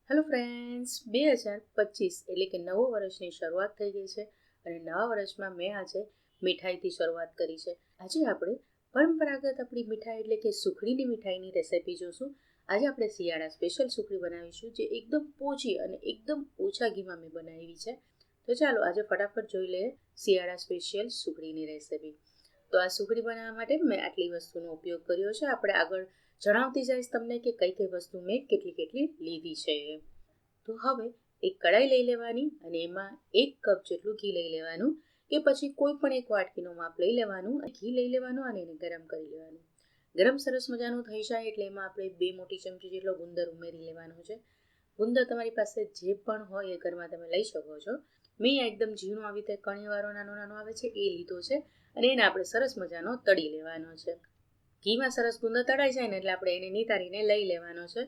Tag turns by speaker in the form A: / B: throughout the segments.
A: Hello friends, 2025 એટલે કે નવો વર્ષની શરૂઆત થઈ ગઈ છે અને નવા વર્ષમાં મેં આજે મીઠાઈથી શરૂઆત કરી છે. આજે આપણે પરંપરાગત આપણી મીઠાઈ એટલે કે સુખડીની મીઠાઈની રેસિપી જોશું. આજે આપણે શિયાળા સ્પેશિયલ સુખડી બનાવીશું, જે એકદમ પોચી અને એકદમ ઓછા ઘીમાં મેં બનાવી છે. તો ચાલો આજે ફટાફટ જોઈ લઈએ શિયાળા સ્પેશિયલ સુખડીની રેસિપી. તો આ સુખડી બનાવવા માટે મેં આટલી વસ્તુનો ઉપયોગ કર્યો છે. આપણે આગળ જણાવતી જઈશ તમને કે કઈ કઈ વસ્તુ મેં કેટલી લીધી છે. તો હવે એક કઢાઈ લઈ લેવાની અને એમાં 1 કપ જેટલું ઘી લઈ લેવાનું, કે પછી કોઈ પણ એક વાટકીનું માપ લઈ લેવાનું. ઘી લઈ લેવાનું અને એને ગરમ કરી લેવાનું. ગરમ સરસ મજાનું થઈ જાય એટલે એમાં આપણે 2 મોટી ચમચી જેટલો ગુંદર ઉમેરી લેવાનો છે. ગુંદર તમારી પાસે જે પણ હોય એ ઘરમાં તમે લઈ શકો છો. મેં એકદમ ઝીણો આવી રીતે કણીવાળો નાનો આવે છે એ લીધો છે અને એને આપણે સરસ મજાનો તળી લેવાનો છે. ઘીમાં સરસ ગુંદર તળાઈ જાય ને એટલે આપણે એને નિતારીને લઈ લેવાનો છે.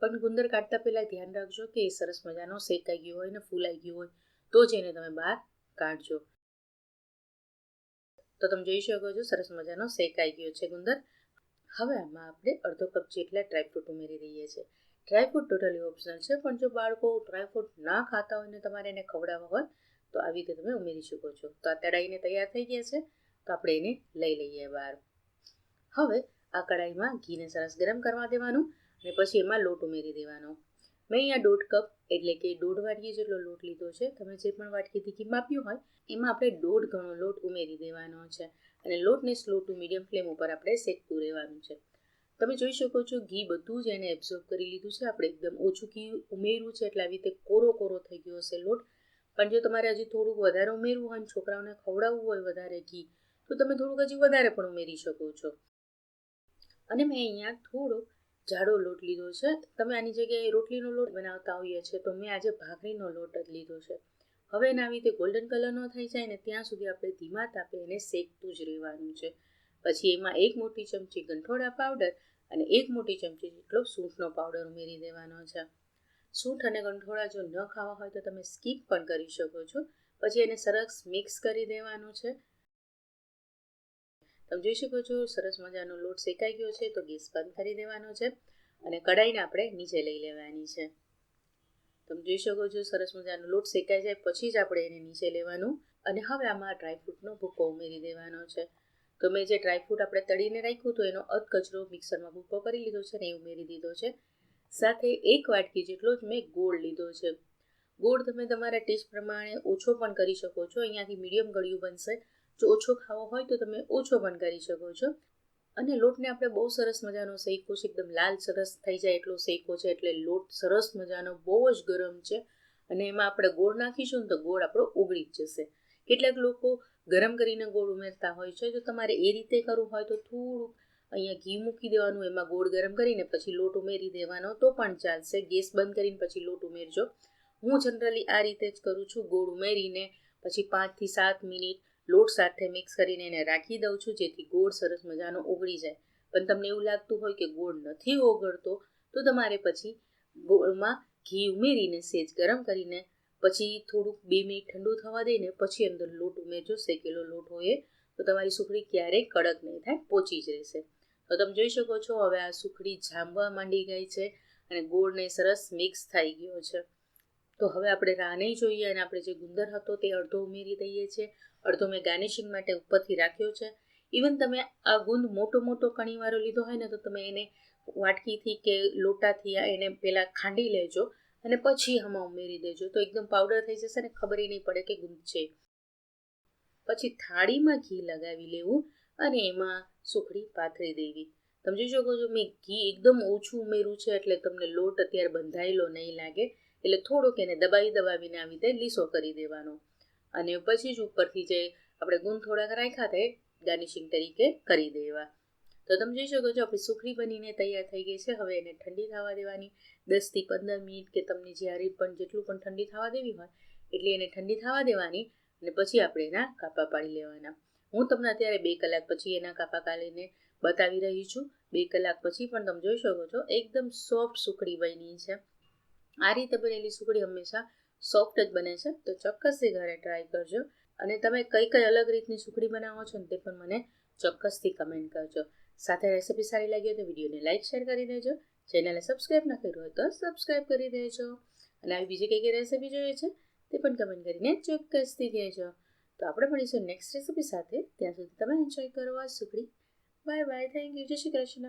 A: પણ ગુંદર કાઢતા પહેલાં ધ્યાન રાખજો કે એ સરસ મજાનો શેકાઈ ગયો હોય ને ફૂલાઈ ગયો હોય તો જ એને તમે બહાર કાઢજો. તો તમે જોઈ શકો છો સરસ મજાનો શેકાઈ ગયો છે ગુંદર. હવે આમાં આપણે અડધો કપ જેટલા ડ્રાયફ્રૂટ ઉમેરી દઈએ છીએ. ડ્રાયફ્રૂટ ટોટલી ઓપ્શનલ છે, પણ જો બાળકો ડ્રાયફ્રૂટ ના ખાતા હોય ને તમારે એને ખવડાવવા હોય તો આવી રીતે તમે ઉમેરી શકો છો. તો આ તળાઈને તૈયાર થઈ ગયા છે, તો આપણે એને લઈ લઈએ બહાર. હવે આ કઢાઈમાં ઘીને સરસ ગરમ કરવા દેવાનું અને પછી એમાં લોટ ઉમેરી દેવાનો. મેં અહીંયા 1.5 કપ એટલે કે 1.5 વાટકી જેટલો લોટ લીધો છે. તમે જે પણ વાટકીથી ઘી માપ્યું હોય એમાં આપણે 1.5 ગણો લોટ ઉમેરી દેવાનો છે અને લોટને સ્લો ટુ મીડિયમ ફ્લેમ ઉપર આપણે શેકતું રહેવાનું છે. તમે જોઈ શકો છો ઘી બધું જ એને એબ્ઝોર્બ કરી લીધું છે. આપણે એકદમ ઓછું ઘી ઉમેર્યું છે એટલે આવી રીતે કોરો થઈ ગયો હશે લોટ. પણ જો તમારે હજી થોડુંક વધારે ઉમેરવું હોય અને છોકરાઓને ખવડાવવું હોય વધારે ઘી, તો તમે થોડુંક હજી વધારે પણ ઉમેરી શકો છો. અને મેં અહીંયા થોડો જાડો લોટ લીધો છે. તમે આની જગ્યાએ રોટલીનો લોટ બનાવતા હોઈએ છે, તો મેં આજે ભાખરીનો લોટ જ લીધો છે. હવે એને આવી રીતે ગોલ્ડન કલરનો થઈ જાય ને ત્યાં સુધી આપણે ધીમા તાપે એને શેકતું જ રહેવાનું છે. પછી એમાં 1 મોટી ચમચી ગંઠોડા પાવડર અને 1 મોટી ચમચી જેટલો સૂંઠનો પાવડર ઉમેરી દેવાનો છે. સૂંઠ અને ગંઠોડા જો ન ખાવા હોય તો તમે સ્કીપ પણ કરી શકો છો. પછી એને સરસ મિક્સ કરી દેવાનું છે. તમે જોઈ શકો છો સરસ મજાનો લોટ શેકાઈ ગયો છે, તો ગેસ બંધ કરી દેવાનો છે અને કઢાઈને આપણે નીચે લઈ લેવાની છે. તમે જોઈ શકો છો સરસ મજાનો લોટ શેકાઈ જાય પછી જ આપણે એને નીચે લેવાનું. અને હવે આમાં ડ્રાયફ્રૂટનો ભૂકો ઉમેરી દેવાનો છે. તો મેં જે ડ્રાયફ્રૂટ આપણે તળીને રાખ્યું હતું એનો અધ કચરો મિક્સરમાં ભૂકો કરી લીધો છે ને એ ઉમેરી દીધો છે. સાથે 1 વાટકી જેટલો જ મેં ગોળ લીધો છે. ગોળ તમે તમારા ટેસ્ટ પ્રમાણે ઓછો પણ કરી શકો છો. અહીંયાથી મીડિયમ ગળ્યું બનશે. જો ઓછો ખાવો હોય તો તમે ઓછો પણ કરી શકો છો. અને લોટને આપણે બહુ સરસ મજાનો શેકો છે, એકદમ લાલ સરસ થઈ જાય એટલો શેકો છે, એટલે લોટ સરસ મજાનો બહુ જ ગરમ છે અને એમાં આપણે ગોળ નાખીશું ને તો ગોળ આપણો ઓગળી જ જશે. કેટલાક લોકો ગરમ કરીને ગોળ ઉમેરતા હોય છે. જો તમારે એ રીતે કરવું હોય તો થોડુંક અહીંયા ઘી મૂકી દેવાનું, એમાં ગોળ ગરમ કરીને પછી લોટ ઉમેરી દેવાનો તો પણ ચાલશે. ગેસ બંધ કરીને પછી લોટ ઉમેરજો. હું જનરલી આ રીતે જ કરું છું. ગોળ ઉમેરીને પછી 5 થી 7 મિનિટ લોટ સાથે મિક્સ કરીને એને રાખી દઉં છું, જેથી ગોળ સરસ મજાનો ઓગળી જાય. પણ તમને એવું લાગતું હોય કે ગોળ નથી ઓગળતો તો તમારે પછી ગોળમાં ઘી ઉમેરીને સેજ ગરમ કરીને પછી થોડુંક 2 મિનિટ ઠંડુ થવા દઈને પછી અંદર લોટ ઉમેરજો. શેકેલો લોટ હોય તો તમારી સુખડી ક્યારેય કડક નહીં થાય, પોચી જ રહેશે. તો તમે જોઈ શકો છો હવે આ સુખડી જામવા માંડી ગઈ છે અને ગોળને સરસ મિક્સ થઈ ગયો છે. તો હવે આપણે રાહ નહીં જોઈએ અને આપણે જે ગુંદર હતો તે અડધો ઉમેરી દઈએ છીએ. અડધો મેં ગાર્નિશિંગ માટે ઉપરથી રાખ્યો છે. ઇવન તમે આ ગુંદ મોટો કણીવાળો લીધો હોય ને તો તમે એને વાટકીથી કે લોટાથી એને પહેલાં ખાંડી લેજો અને પછી આમાં ઉમેરી દેજો, તો એકદમ પાવડર થઈ જશે ને ખબર નહીં પડે કે ગુંદ છે. પછી થાળીમાં ઘી લગાવી લેવું અને એમાં સુખડી પાથરી દેવી. તમે જોઈ શકો છો મેં ઘી એકદમ ઓછું ઉમેર્યું છે એટલે તમને લોટ અત્યારે બંધાયેલો નહીં લાગે. એટલે થોડોક એને દબાવીને આવી રીતે લીસો કરી દેવાનો અને પછી જ ઉપરથી જે આપણે ગુંદ થોડાક રાખ્યા તે ગાર્નિશિંગ તરીકે કરી દેવા. તો તમે જોઈ શકો છો આપણી સુખડી બનીને તૈયાર થઈ ગઈ છે. હવે એને ઠંડી થવા દેવાની 10 થી 15 મિનિટ, કે તમને જ્યારે પણ જેટલું પણ ઠંડી થવા દેવી હોય એટલે એને ઠંડી થવા દેવાની અને પછી આપણે એના કાપા પાડી લેવાના. હું તમને અત્યારે 2 કલાક પછી એના કાપા કાઢીને બતાવી રહી છું. 2 કલાક પછી પણ તમે જોઈ શકો છો એકદમ સોફ્ટ સુખડી બની છે. આ રીતે બનેલી સુખડી હંમેશા સોફ્ટ જ બને છે, તો ચોક્કસથી ઘરે ટ્રાય કરજો. અને તમે કઈ અલગ રીતની સુખડી બનાવો છો ને તે પણ મને ચોક્કસથી કમેન્ટ કરજો. સાથે રેસિપી સારી લાગી હોય તો વિડીયોને લાઇક શેર કરી દેજો. ચેનલને સબસ્ક્રાઈબ ન કર્યું હોય તો સબસ્ક્રાઈબ કરી દેજો. અને આવી બીજી કઈ રેસીપી જોઈએ છે તે પણ કમેન્ટ કરીને ચોક્કસથી કહેજો. તો આપણે મળીશું નેક્સ્ટ રેસીપી સાથે. ત્યાં સુધી તમે એન્જોય કરો આ સુખડી. Bye bye. Thank you. જય શ્રી કૃષ્ણ.